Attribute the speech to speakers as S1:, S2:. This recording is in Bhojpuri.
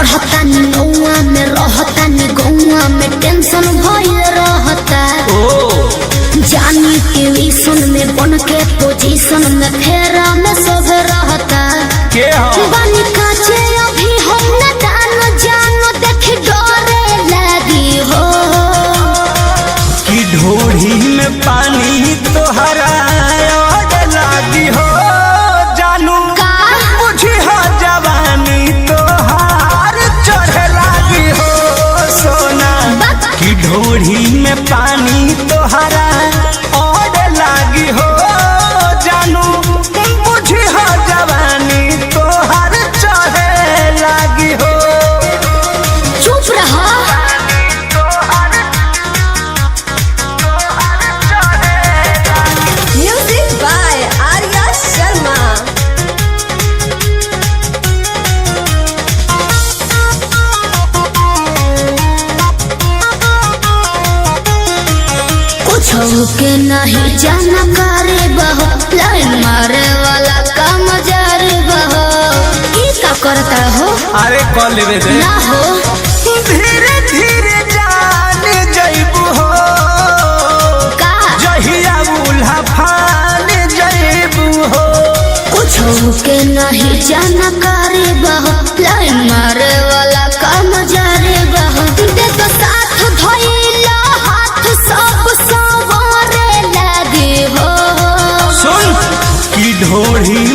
S1: पढ़ता नी नौआ में रहता नी गौआ में टेंशन भइल रहता। जानी के विसन में बन के पोजीशन में फेरा में सब रहता। बानी काचे अभी हम न जानो देख डरे लगी हो
S2: कि ढोढ़ी में पानी तोहरा लागी हो जानू बुझी हो जवानी तोहार चढ़े लागी हो सोना कि ढोढ़ी में पानी तोहरा और लागी हो जानू बुझी हो जवानी तोहार चढ़े लागी हो।
S1: चुप रहा
S3: म्यूजिक बाय आर्या शर्मा।
S1: कुछ के नहीं जानकारी बहो लाइन मारे वाला काम जारी बहो ई का करता हो।
S2: अरे कॉल लेवे दे
S1: ना हो
S2: धीरे धीरे जान जइबू हो
S1: का
S2: जहिया उल्हा फान जइबू हो।
S1: कुछ के नहीं जानकारी बहो लाइन मारे वाला काम जारी बहो दे तो साथ धइला हाथ सब सवारे लगे हो।
S2: सुन कि ढोढ़ी